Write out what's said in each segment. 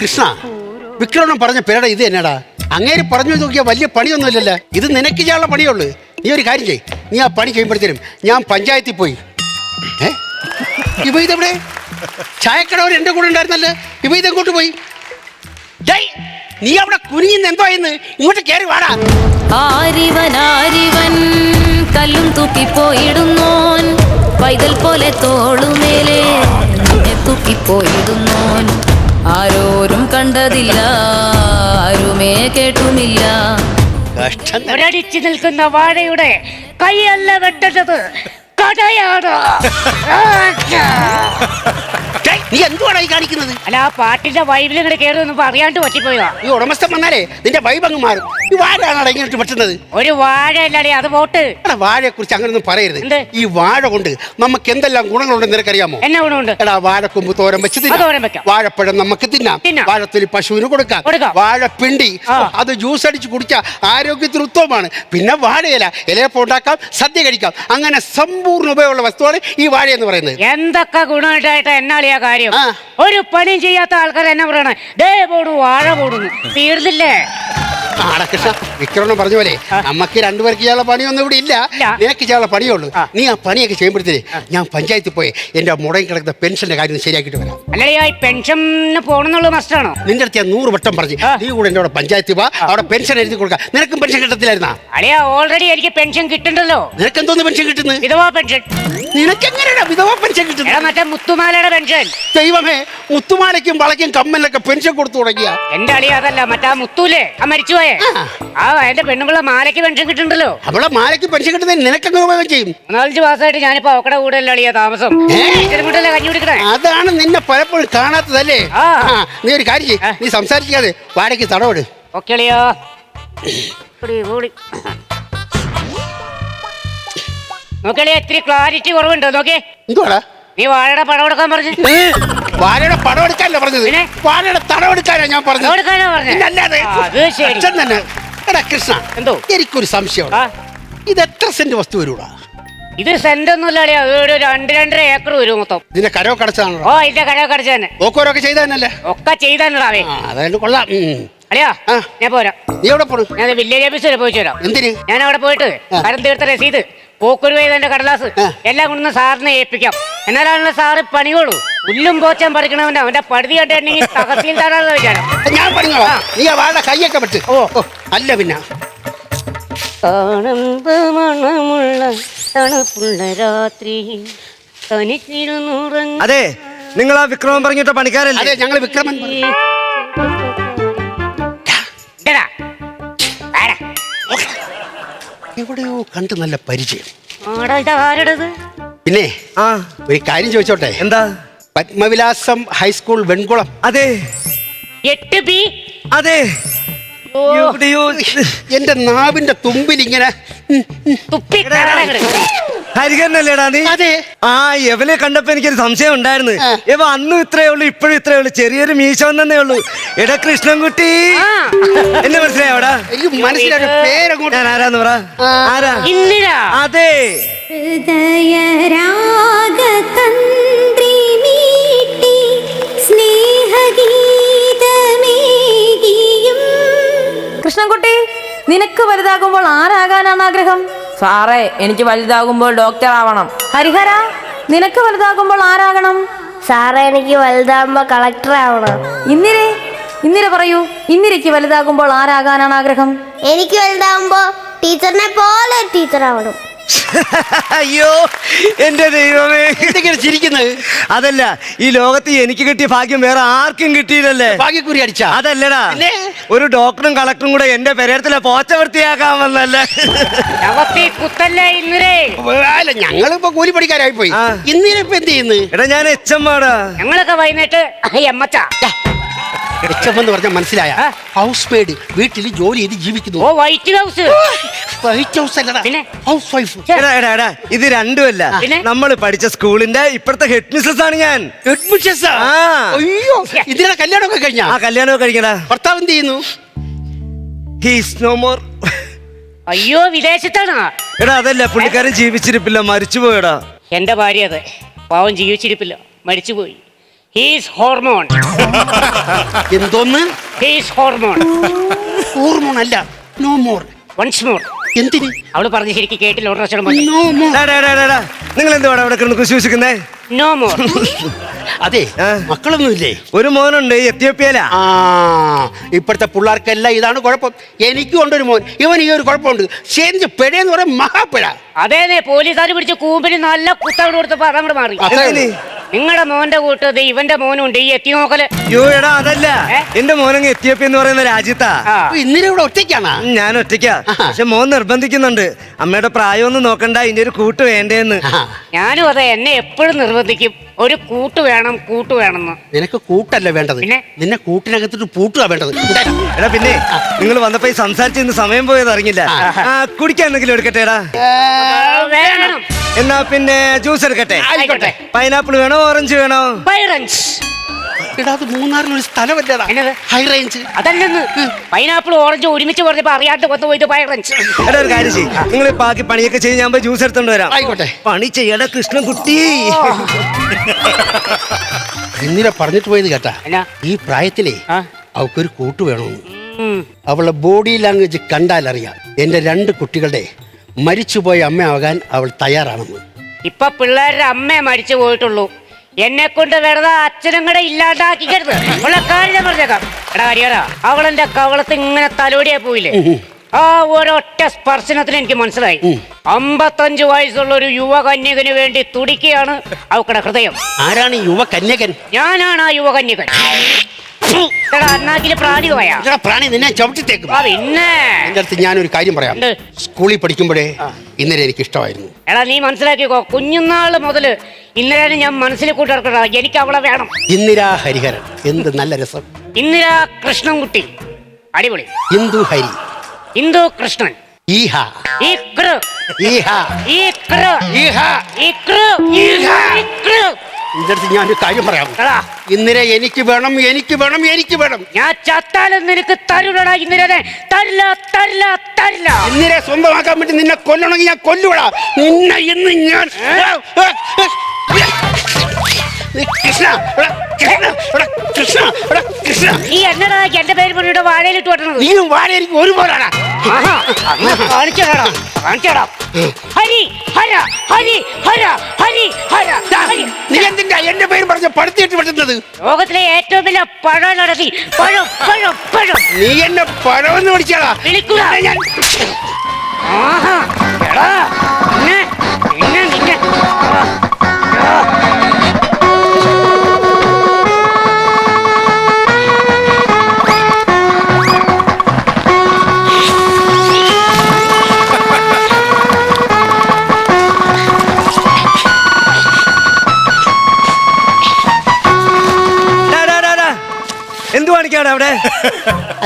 കൃഷ്ണ, വിക്രമൻ പറഞ്ഞ പേരുടെ ഇത് എന്നടാ? അങ്ങേര് പറഞ്ഞു നോക്കിയാൽ വലിയ പണിയൊന്നുമില്ലല്ലോ. ഇത് നിനക്ക് ചെയ്യാനുള്ള പണിയുള്ളൂ. നീ ഒരു കാര്യം ചെയ്യ്, നീ ആ പണി ചെയ്യുമ്പോഴത്തേനും ഞാൻ പഞ്ചായത്തിൽ പോയി. ഇവ ഇതെവിടെ? ചായക്കടവർ എൻ്റെ കൂടെ ഉണ്ടായിരുന്നല്ലേ, ഇവ ഇതെങ്ങോട്ട് പോയി? നീ അവിടെ കുനിഞ്ഞ് എന്തോ ഇന്ന് ഇങ്ങോട്ട് കയറി വാടാ. ആരിവൻ കല്ലും തൂക്കിപ്പോയിടുന്നോൻ, പൈതൽ പോലെ തോളുമേലെ തൂക്കിപ്പോയിടുന്നോൻ. ആരോരും കണ്ടതില്ല, ആരുമേ കേട്ടുമില്ല. ഒരടിച്ചു നിൽക്കുന്ന വാഴയുടെ കൈയല്ല വെട്ടത്, കടയാണ്. നീ എന്തുവാണ് ഈ കാണിക്കുന്നത്? അല്ല, ആ പാട്ടിന്റെ വൈബിൽ ഇങ്ങോട്ട് കയറുന്നു അറിയാണ്ട് പറ്റിപ്പോയോ? ഈ ഉടമസ്ഥൻ വന്നാലേ നിന്റെ വൈബ് അങ്ങ് മാറും. ഈ വാഴയാണോ ഇങ്ങോട്ട് പറ്റുന്നത്? ഒരു വാഴ അല്ലേ അത്, വോട്ട്. വാഴയെ കുറിച്ച് അങ്ങനൊന്നും പറയരുത്. ഈ വാഴ കൊണ്ട് നമുക്ക് എന്തെല്ലാം ഗുണങ്ങളുണ്ടെന്ന് നിനക്കറിയാമോ? എന്നാ ഗുണമുണ്ട്? എടാ, വാഴക്കൊമ്പ് തോരൻ വെച്ച് തിന്നാം, വാഴപ്പഴം നമുക്ക് തിന്നാം, വാഴത്തൊലി പശുവിന് കൊടുക്കാം, വാഴപ്പിണ്ടി അത് ജ്യൂസ് അടിച്ച് കുടിച്ചാൽ ആരോഗ്യത്തിന് ഉത്തമമാണ്. പിന്നെ വാഴയില, ഇലയപ്പം ഉണ്ടാക്കാം, സദ്യ കഴിക്കാം. അങ്ങനെ സമ്പൂർണ്ണ ഉപയോഗമുള്ള വസ്തുവാണ് ഈ വാഴ എന്ന് പറയുന്നത്. എന്തൊക്കെ ഗുണമായിട്ടായിട്ട് എന്നാളിയാ കാര്യം? ഒരു പണിയും ചെയ്യാത്ത ആൾക്കാർ എന്നാ പറയണേ, ദേ പോടു വാഴ പോടുന്നു, തീർന്നില്ലേ? കൃഷ്ണ, വിക്രമൻ പറഞ്ഞ പോലെ നമുക്ക് രണ്ടുപേർക്ക് ചെയ്യാനുള്ള പണിയൊന്നും ഇവിടെ ഇല്ല. നിനക്ക് ചെയ്യാനുള്ള പണിയുള്ളൂ. നീ ആ പണിയൊക്കെ ചെയ്യുമ്പോഴത്തേന് ഞാൻ പഞ്ചായത്തിൽ പോയി എന്റെ മുടങ്ങി കിടക്കുന്ന പെൻഷന്റെ കാര്യം ശരിയാക്കിട്ട് വരാം. അല്ലേ, പെൻഷന് പോകണമെന്നുള്ള മസ്റ്റാണോ? നിന്റെ അടുത്ത് ഞാൻ 100 വട്ടം പറഞ്ഞു നീ കൂടെ എന്റെ അവിടെ പഞ്ചായത്തിൽ പോവാ, അവിടെ പെൻഷൻ എഴുതി കൊടുക്കാം. നിനക്കും പെൻഷൻ കിട്ടത്തില്ലായിരുന്നാ? അളിയാ, ഓൾറെഡി എനിക്ക് പെൻഷൻ കിട്ടുന്നുണ്ടല്ലോ. നിനക്ക് എന്തോന്ന് പെൻഷൻ കിട്ടുന്നത്? വിധവാ പെൻഷൻ. നിനക്ക് എങ്ങനെയാണ് വിധവാ പെൻഷൻ കിട്ടുന്നത്? മറ്റേ മുത്തുമാലയുടെ പെൻഷൻ. ദൈവമേ, മുത്തുമാലയ്ക്കും വളയ്ക്കും കമ്മലിനൊക്കെ പെൻഷൻ കൊടുത്തു തുടങ്ങിയ എന്റെ അളിയ അതല്ല, മറ്റാ മുത്തൂലേ, ആ മരിച്ചുപോയെ, ആ എന്റെ പെണ്ണുങ്ങളെ മാലയ്ക്ക് പെൻഷൻ കിട്ടുന്നുണ്ടല്ലോ. അവളെ മാലയ്ക്ക് പെൻഷൻ കിട്ടുന്നതിന് നിനക്കെങ്ങനെ ഉപയോഗം ചെയ്യും? 4 മാസമായിട്ട് ഞാനിപ്പോ അവക്കടെ കൂടെ അല്ല അളിയ താമസം. കഞ്ഞി കുടിക്കണേ. അതാണ് നിന്നെ പലപ്പോഴും കാണാത്തതല്ലേ. നീ ഒരു കാര്യം ചെയ്യ്, നീ സംസാരിക്കാതെ വാടകയ്ക്ക് തടവിട്. ഓക്കെ അളിയോ. നോക്കിയളിയ, ഇത്തിരി ക്ലാരിറ്റി കുറവുണ്ടോ? നോക്കിയേ. എന്തുവാടാ നീ വാഴയുടെ പടം എടുക്കാൻ പറഞ്ഞു? വാഴയുടെ പടം എടുക്കാനല്ല പറഞ്ഞത്, വാഴയുടെ തടവെടുക്കാനാ ഞാൻ പറഞ്ഞത്. തന്നെ. എടാ കൃഷ്ണ, എന്തോ എനിക്കൊരു സംശയമാണ്. ഇത് എത്ര സെന്റ് വസ്തു വരൂടാ? ഇത് സെന്റ് ഒന്നുമില്ല അളിയ, ഒരു 2-2.5 ഏക്കർ വരും മൊത്തം. ഇതിന്റെ കരോ കടച്ചാണോ? ഓ, ഇതിന്റെ കരോ കടച്ചു തന്നെ. ഓക്കോരൊക്കെ ചെയ്തല്ലേ? ഒക്കെ ചെയ്താണേ. അതായത് കൊള്ളാം. അളിയാ, ഞാൻ പോരാ. നീ എവിടെ പോണു? ഞാൻ വില്ലേജ് ഓഫീസ് വരെ പോയി ചേരാം. എന്തിന്? ഞാൻ അവിടെ പോയിട്ട് കരം തീർത്ത രസീത്, പോക്കുരു ചെയ്തതിന്റെ കടലാസ് എല്ലാം കൊണ്ടുവന്ന് സാറിനെ ഏൽപ്പിക്കാം. എന്നാലാണല്ലോ സാറ് പണിയോളൂ. പുല്ലും പോച്ചാൻ പഠിക്കണവന്റെ അവന്റെ പടുതി കണ്ടിട്ടുണ്ടെങ്കിൽ തകർത്തിയിട്ടാണെന്ന് വിചാരം. ഞാൻ പറഞ്ഞോളാം, നീ ആ വാഴ കയ്യൊക്കെ പറ്റ്. ഓ അല്ല പിന്നെ തണുപ്പുള്ള രാത്രി തനിച്ചിരുന്നുറങ്ങ. അതെ, നിങ്ങൾ ആ വിക്രമൻ പറഞ്ഞിട്ട പണിക്കാരല്ലേ? അതെ, ഞങ്ങൾ വിക്രമൻ. എവിടെയോ കണ്ട് നല്ല പരിചയം. പിന്നെ ഒരു കാര്യം ചോദിച്ചോട്ടെ? എന്താ? പത്മവിലാസം ഹൈസ്കൂൾ വെൺകുളം. അതെ. 8B. അതെ. എന്റെ നാവിന്റെ തുമ്പിൽ ഇങ്ങനെ ഹരിഹരനല്ലേടാ നീ? അതെ. ആ എവനെ കണ്ടപ്പോ എനിക്കൊരു സംശയം ഉണ്ടായിരുന്നു. ഇവ അന്നും ഇത്രയേ ഉള്ളൂ, ഇപ്പോഴും ഇത്രയേ ഉള്ളൂ, ചെറിയൊരു മീശ വന്നേ ഉള്ളൂ. എടാ കൃഷ്ണൻകുട്ടി, എന്നെ മനസ്സിലായോടാ? മനസ്സിലായ പേരങ്ങോട്ട്. ഞാൻ ആരാന്ന് പറ. ആരാ? അതെ. കൃഷ്ണൻകുട്ടി, നിനക്ക് വലുതാകുമ്പോൾ ആരാകാനാണ് ആഗ്രഹം? സാറേ, എനിക്ക് വലുതാകുമ്പോൾ ഡോക്ടർ ആവണം. ഹരിഹര, നിനക്ക് വലുതാകുമ്പോൾ ആരാകണം? സാറേ, എനിക്ക് വലുതാകുമ്പോ കളക്ടർ ആവണം. ഇന്ദിര പറയൂ, ഇന്ദിരയ്ക്ക് വലുതാകുമ്പോൾ ആരാകാനാണ് ആഗ്രഹം? എനിക്ക് വലുതാകുമ്പോ ടീച്ചറിനെ പോലെ ടീച്ചർ ആവണം. അയ്യോ എന്റെ ദൈവമേ, എന്തൊക്കെയാണ് ചിരിക്കുന്നത്? അതല്ല, ഈ ലോകത്ത് എനിക്ക് കിട്ടിയ ഭാഗ്യം വേറെ ആർക്കും കിട്ടിയില്ലല്ലേ. ഭാഗ്യക്കുറി അടിച്ചാ? അതല്ലടാ, ഒരു ഡോക്ടറും കളക്ടറും കൂടെ എന്റെ പെരേരത്തിലെ പോച്ച വൃത്തിയാക്കാമെന്നല്ലേ. ഞങ്ങളിപ്പോ കൂലിപ്പണിക്കാരായി പോയി. ഇന്നിനിപ്പോ എന്ത് ചെയ്യുന്നു? എടാ, ഞാൻ HM ആടാ. ഞങ്ങളൊക്കെ വൈകുന്നേരത്ത് HM എന്ന് പറഞ്ഞാൽ മനസ്സിലായ? ഹൗസ് മെയ്ഡ്, വീട്ടിൽ ജോലി ചെയ്ത് ജീവിക്കുന്നു. ഓ, വൈറ്റ് ഹൗസ്. വൈറ്റ് ഹൗസ് അല്ലടാ, ഹൗസ് വൈഫ്. ഇത് രണ്ടുമല്ല, നമ്മൾ പഠിച്ച സ്കൂളിന്റെ ഇപ്പോഴത്തെ ഹെഡ് മിസ്സസ് ആണ് ഞാൻ. Head missus? അയ്യോ, ഇതിനാ കല്യാണമൊക്കെ കഴിഞ്ഞാ? ആ, കല്യാണമൊക്കെ കഴിഞ്ഞടാ. ഭർത്താവ് എന്ത് ചെയ്യുന്നു? He's no more. അയ്യോ, വിദേശത്താണ്. എടാ അതല്ല, പുള്ളിക്കാരൻ ജീവിച്ചിരിപ്പില്ല, മരിച്ചുപോയടാ. എന്റെ ഭാര്യ അതെ, പാവം ജീവിച്ചിരിപ്പില്ല, മരിച്ചുപോയി. He's hormone. എന്തോന്ന്? He's hormone. ഹോർമോൺ അല്ല, നോ മോർ. Once more. എന്തിന്? അവള് പറഞ്ഞ് ശരിക്കും കേട്ടില്ല. ഒരു പ്രാവശ്യം കൂടെ നോ മോർ. നിങ്ങൾ എന്തുവാണ് അവിടെ കിടന്ന് കുശിക്കുന്നേ? No more. അതെ, ആ. മക്കളൊന്നുമില്ലേ? ഒരു മോനുണ്ട്, എത്യോപ്യയിലാ. ആ, ഇപ്പോഴത്തെ പിള്ളേർക്കെല്ലാം ഇതാണ് കുഴപ്പം. എനിക്കും ഉണ്ടൊരു മോൻ, ഇവൻ ഈ ഒരു കുഴപ്പമുണ്ട്. ശരി, പെഴയെന്ന് പറയാൻ മഹാപ്പിഴ. അതേന്നെ, പോലീസുകാർ പിടിച്ച് കൂമ്പിന് നല്ല കുത്തവിടെ കൊടുത്തപ്പോ അതങ്ങോട്ട് മാറി. എന്തിന്? നിങ്ങളുടെ മോന്റെ കൂട്ടത് ഇവന്റെ മോനും ഉണ്ട്, ഈ എത്തി നോക്കല്. അയ്യോ എടാ, അതല്ല. എന്റെ മോനങ്ങ് എത്യോപ്യ എന്ന് പറയുന്ന രാജ്യത്താ. ആ. ഇന്നലെ ഇവിടെ ഒറ്റയ്ക്കാണ്. ഞാൻ ഒറ്റയ്ക്കാ. പക്ഷെ മോൻ നിർബന്ധിക്കുന്നുണ്ട്, അമ്മയുടെ പ്രായമൊന്നും നോക്കണ്ട, ഇതിന്റെ ഒരു കൂട്ട് വേണ്ടേന്ന്. ഞാനും അതെ, എന്നെ എപ്പോഴും നിർബന്ധിക്കും, ഒരു കൂട്ട് വേണം, കൂട്ട് വേണമെന്ന്. നിനക്ക് കൂട്ടല്ല വേണ്ടത്, പിന്നെ? നിന്നെ കൂട്ടിനകത്തിട്ട് പൂട്ടുക വേണ്ടത്. എടാ പിന്നെ നിങ്ങൾ വന്നപ്പോ ഈ സംസാരിച്ച് ഇന്ന് സമയം പോയത് അറിഞ്ഞില്ല. കുടിക്കാൻ എന്തെങ്കിലും എടുക്കട്ടെ എടാ? വേണം. എന്നാ പിന്നെ ജ്യൂസ് എടുക്കട്ടെ? ആയിക്കോട്ടെ. പൈനാപ്പിൾ വേണോ, ഓറഞ്ച് വേണോ? പൈറൻസ്. എടാ, അത് മൂന്നാറിനൊരു സ്ഥലമല്ലടാ, എന്നത്? High range. അതല്ലെന്ന്, പൈനാപ്പിൾ ഓറഞ്ച് ഒരുമിച്ച് പറഞ്ഞപ്പോ അറിയാണ്ട് വന്നു പോയിട്ട് പൈറൻസ്. എടാ ഒരു കാര്യം ചെയ്യും, നിങ്ങൾ ബാക്കി പണിയൊക്കെ ചെയ്ത് ഞാൻ പോയി ജ്യൂസ് എടുത്തോണ്ട് വരാം. ആയിക്കോട്ടെ. പണി ചെയ്യടാ കൃഷ്ണൻകുട്ടി. ഇന്നലെ പറഞ്ഞിട്ട് പോയത് കേട്ടാ, എന്നാ? ഈ പ്രായത്തിലേ ആ? അവൾക്കൊരു കൂട്ട് വേണമെന്ന്. ഉം. അവളുടെ ബോഡി ലാംഗ്വേജ് കണ്ടാൽ അറിയാം എന്റെ 2 കുട്ടികളുടെ മരിച്ചുപോയ അമ്മയാകാൻ അവൾ തയ്യാറാണെന്ന്. ഇപ്പൊ പിള്ളേരുടെ അമ്മയെ മരിച്ചു പോയിട്ടുള്ളൂ. എന്നെ കൊണ്ട് വെറുതെ അച്ഛനും കൂടെ ഇല്ലാണ്ടാക്കിക്കരുത്. ഉള്ള കാര്യം പറഞ്ഞേക്കാം. എടാ ഹരിയറാ, അവളെന്റെ കവളത്ത് ഇങ്ങനെ തലോടിയാ പോയില്ലേ, ആ ഒരൊറ്റ സ്പർശനത്തിന് എനിക്ക് മനസ്സിലായി 55 വയസ്സുള്ള ഒരു യുവകന്യകന് വേണ്ടി തുടിക്കുകയാണ് അവക്കടെ ഹൃദയം. ആരാണ് ഈ യുവകന്യകൻ? ഞാനാണ് ആ യുവകന്യകൻ. അണ്ണാക്കില് പ്രാണി പോയാ എടാ, പ്രാണി നിന്നെ ചവിട്ടിത്തേക്കും. പിന്നെ എന്റെ അടുത്ത് ഞാനൊരു കാര്യം പറയാം. എന്ത്? സ്കൂളിൽ പഠിക്കുമ്പോഴേ ഇന്നലെ എനിക്ക് ഇഷ്ടമായിരുന്നു. എടാ, നീ മനസ്സിലാക്കിക്കോ, കുഞ്ഞുനാള് മുതല് ഇന്നലെ ഞാൻ മനസ്സിൽ കൂട്ടിറക്കടാ, എനിക്ക് അവളെ വേണം. ഇന്ദിരാ ഹരിഹരൻ, എന്ത് നല്ല രസം. ഇന്ദിരാ കൃഷ്ണൻകുട്ടി, അടിപൊളി. ഇന്ദു ഹരി, ഇന്ദു കൃഷ്ണൻ, ഈഹ ഈക്ര, ഈഹ ഈക്ര, ഈഹ. ഈക്ര, ഈക്ര. എന്റെ അടുത്ത് ഞാനൊരു കാര്യം പറയാം. എടാ, ഇന്ദിര എനിക്ക് വേണം, എനിക്ക് വേണം, എനിക്ക് വേണം. ഞാൻ ചത്താലും നിനക്ക് തരൂലടാ ഇന്ദിരനെ. തരില്ല, തരില്ല, തരില്ല. ഇന്ദിരെ സ്വന്തമാക്കാൻ വേണ്ടി നിന്നെ കൊല്ലണമെങ്കിൽ ഞാൻ കൊല്ലുവിടാ നിന്നെ. ഇന്ന് ഞാൻ കൃഷ്ണ, എടാ, കൃഷ്ണ, എടാ, കൃഷ്ണ, എടാ, കൃഷ്ണ. നീ എന്നടാ എന്റെ പേര് പറഞ്ഞിട്ട് വാഴയിലിട്ട് വെട്ടണത്? നീയും വാഴയിരിക്കും ഒരുപോലാടാ. കാണിച്ചടാ, കാണിച്ചടാ. ഹരി ഹര, ഹരി ഹര, ഹരി ഹര, ഹരി. നീ എന്തിനാ എന്റെ പേര് പറഞ്ഞ് പടുത്തിട്ട് വെട്ടുന്നത്? ലോകത്തിലെ ഏറ്റവും വലിയ പഴം നടത്തി. പഴം, പഴം, പഴം. നീ എന്നെ പഴമെന്ന് വിളിച്ചാടാ. വിളിക്കൂല. ഞാൻ ആഹാ, എടാ, നിന്നെ, നിന്നെ, നിന്നെ. എന്തു കാണിക്കാണ് അവിടെ?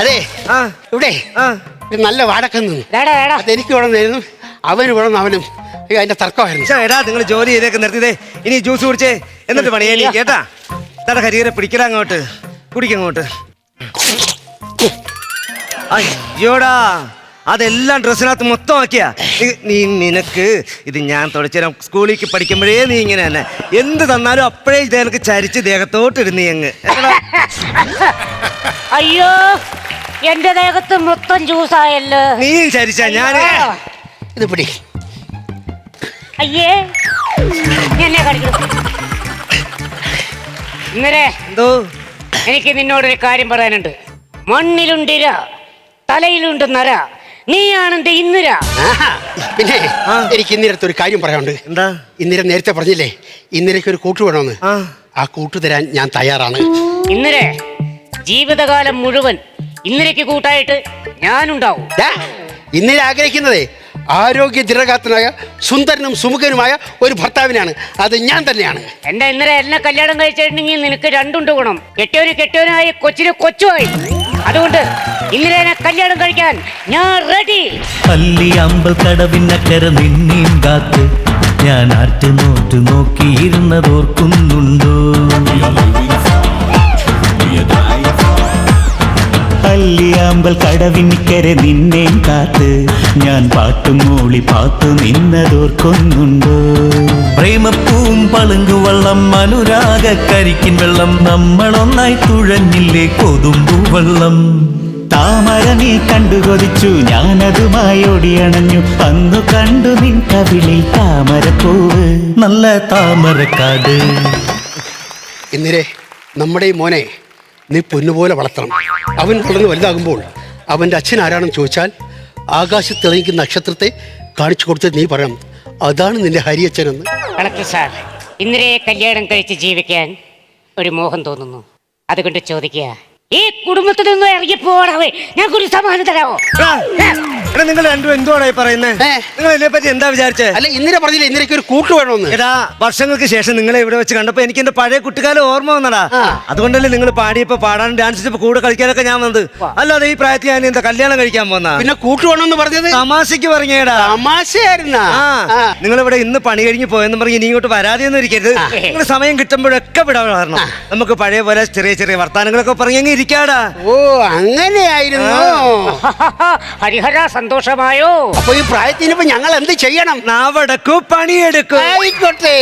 അതെ, ആ ഇവിടെ ആ ഒരു നല്ല വാടക്കം നിന്നു. എടാ, എടാ. അതെനിക്ക് വേണമെന്നായിരുന്നു, അവന് വേണമെന്ന് അവനും. അയ്യോ, അതിന്റെ തർക്കമായിരുന്നു. ഛെ, എടാ നിങ്ങൾ ജോലി ചെയ്തേക്ക് നിർത്തിയതേ. ഇനി ജ്യൂസ് കുടിച്ചേ, എന്നിട്ട് പണിയാ കേട്ടാ. തട ഹരിയരെ പിടിക്കല അങ്ങോട്ട്, കുടിക്കങ്ങോട്ട്. അയ്യോടാ, അതെല്ലാം ഡ്രസ്സിനകത്ത് മൊത്തം ആക്കിയാ. നിനക്ക് ഇത് ഞാൻ തുടച്ചുതരാം. സ്കൂളിലേക്ക് പഠിക്കുമ്പോഴേ നീ ഇങ്ങനെ തന്നെ എന്ത് തന്നാലും അപ്പോഴേ ഇത് എനിക്ക് ചരിച്ച് ദേഹത്തോട്ട് ഇടുന്നീ അങ്ങ്. അയ്യോ, എന്റെ ദേഹത്ത് മൊത്തം ജ്യൂസായല്ലോ. നീയും ചരിച്ചാ ഞാൻ. ഇത് പിടി. അയ്യേ, എന്നെ കാണിക്കണം. ഇന്നലെ എന്തോ എനിക്ക് നിന്നോടൊരു കാര്യം പറയാനുണ്ട്. മണ്ണിലുണ്ടിര, തലയിലുണ്ട് നര, നീയാണെന്റെ ഇന്ദിര. ആഹാ, പിന്നെ എനിക്ക് ഇന്നിരത്ത് ഒരു കാര്യം പറയാനുണ്ട്. എന്താ? ഇന്ദിര നേരത്തെ പറഞ്ഞില്ലേ ഇന്ദിരയ്ക്ക് ഒരു കൂട്ട് വേണമെന്ന്. ആ കൂട്ട് തരാൻ ഞാൻ തയ്യാറാണ്. ഇന്ദിര, ജീവിതകാലം മുഴുവൻ ഇന്ദിരയ്ക്ക് കൂട്ടായിട്ട് ഞാനുണ്ടാവും. ഇന്ദിര ആഗ്രഹിക്കുന്നതേ ആരോഗ്യ ദൃഢഗാത്രനായ സുന്ദരനും സുമുഖനുമായ ഒരു ഭർത്താവിനാണ്. അത് ഞാൻ തന്നെയാണ്. എന്റെ ഇന്ദിര, എന്നെ കല്യാണം കഴിച്ചിട്ടുണ്ടെങ്കിൽ നിനക്ക് രണ്ടുണ്ട് ഗുണം. കെട്ടിയവനായി, കൊച്ചിന് കൊച്ചുമായി. അതുകൊണ്ട് ഇന്ദിരനെ കല്യാണം കഴിക്കാൻ ഞാൻ റെഡി. പള്ളി അമ്പൽ കടവിനക്കര നിന്നെയും കാത്ത് ഞാൻ ആറ്റുനോറ്റു നോക്കിയിരുന്നതോർക്കുന്നുണ്ടോ? പള്ളിയാമ്പൽ അമ്പൽ കടവിനിക്കരെ നിന്നേം കാത്ത് ഞാൻ പാട്ടും മൂളി പാത്തു നിന്നതോർക്കൊന്നുണ്ടോ പ്രേമപ്പൂവും പളുങ്കുവെള്ളം അനുരാഗ കരിക്കിൻ വെള്ളം നമ്മളൊന്നായി തുഴഞ്ഞില്ലേ കൊതുമ്പു വെള്ളം താമര നീ കണ്ടു കൊതിച്ചു ഞാനതുമായി ഓടിയണഞ്ഞു അന്നു കണ്ടു നിൻ കവിളിൽ താമരപ്പൂവ് നല്ല താമരക്കാട്. ഇന്ദിരേ, നമ്മുടെ ഈ മോനെ നീ പൊന്നുപോലെ വളർത്തണം. അവൻ വളർന്ന് വലുതാകുമ്പോൾ അവൻ്റെ അച്ഛൻ ആരാണെന്ന് ചോദിച്ചാൽ ആകാശത്ത് തിളങ്ങിക്കുന്ന നക്ഷത്രത്തെ കാണിച്ചു കൊടുത്ത് നീ പറയണം അതാണ് നിന്റെ ഹരിയച്ഛനെന്ന്. കളക്ടർ സാർ, ഇന്ദിരയെ കല്യാണം കഴിച്ച് ജീവിക്കാൻ ഒരു മോഹം തോന്നുന്നു. അതുകൊണ്ട് ചോദിക്കുക, ഈ കുടുംബത്തിൽ നിന്ന് ഇറങ്ങിപ്പോടാവേ, ഞങ്ങൾക്കൊരു സമാധാനം തരാമോ? നിങ്ങൾ രണ്ടും എന്തുവാണ് പറയുന്നത്? നിങ്ങൾ ഇതിനെ പറ്റി എന്താ വിചാരിച്ചേ? അല്ല, ഇന്ദിര പറഞ്ഞില്ല ഇന്ദിരയ്ക്ക് ഒരു കൂട്ട് വേണമെന്ന്. എടാ, വർഷങ്ങൾക്ക് ശേഷം നിങ്ങളെ ഇവിടെ വെച്ച് കണ്ടപ്പോ എനിക്ക് എന്റെ പഴയ കുട്ടിക്കാലം ഓർമ്മ വന്നടാ. അതുകൊണ്ടല്ലേ നിങ്ങൾ പാടിയപ്പോ പാടാനും ഡാൻസ് ചെയ്തപ്പോ കൂടെ കളിക്കാനൊക്കെ ഞാൻ വന്നത്. അല്ലാതെ ഈ പ്രായത്തിൽ ഞാൻ എന്താ കല്യാണം കഴിക്കാൻ പോന്ന? പിന്നെ കൂട്ട് വേണമെന്ന് പറഞ്ഞത് തമാശക്ക് പറഞ്ഞേടാ. തമാശയായിരുന്ന. നിങ്ങൾ ഇവിടെ ഇന്ന് പണി കഴിഞ്ഞ് പോയെന്ന് പറഞ്ഞ് ഇനി ഇങ്ങോട്ട് വരാതെയൊന്നും ഇരിക്കരുത്. നിങ്ങൾ സമയം കിട്ടുമ്പോഴൊക്കെ ഇവിടെ വരണം. നമുക്ക് പഴയ പോലെ ചെറിയ ചെറിയ വർത്താനങ്ങളൊക്കെ പറഞ്ഞെങ്കിൽ ഇരിക്കാടാ. ഓ, അങ്ങനെയായിരുന്നു. ഹരിഹര, സന്തോഷമായോ? അപ്പൊ ഈ പ്രായത്തിനിപ്പോ ഞങ്ങൾ എന്ത് ചെയ്യണം? നാവടക്കൂ, പണിയെടുക്കൂ. ആയിക്കോട്ടെ.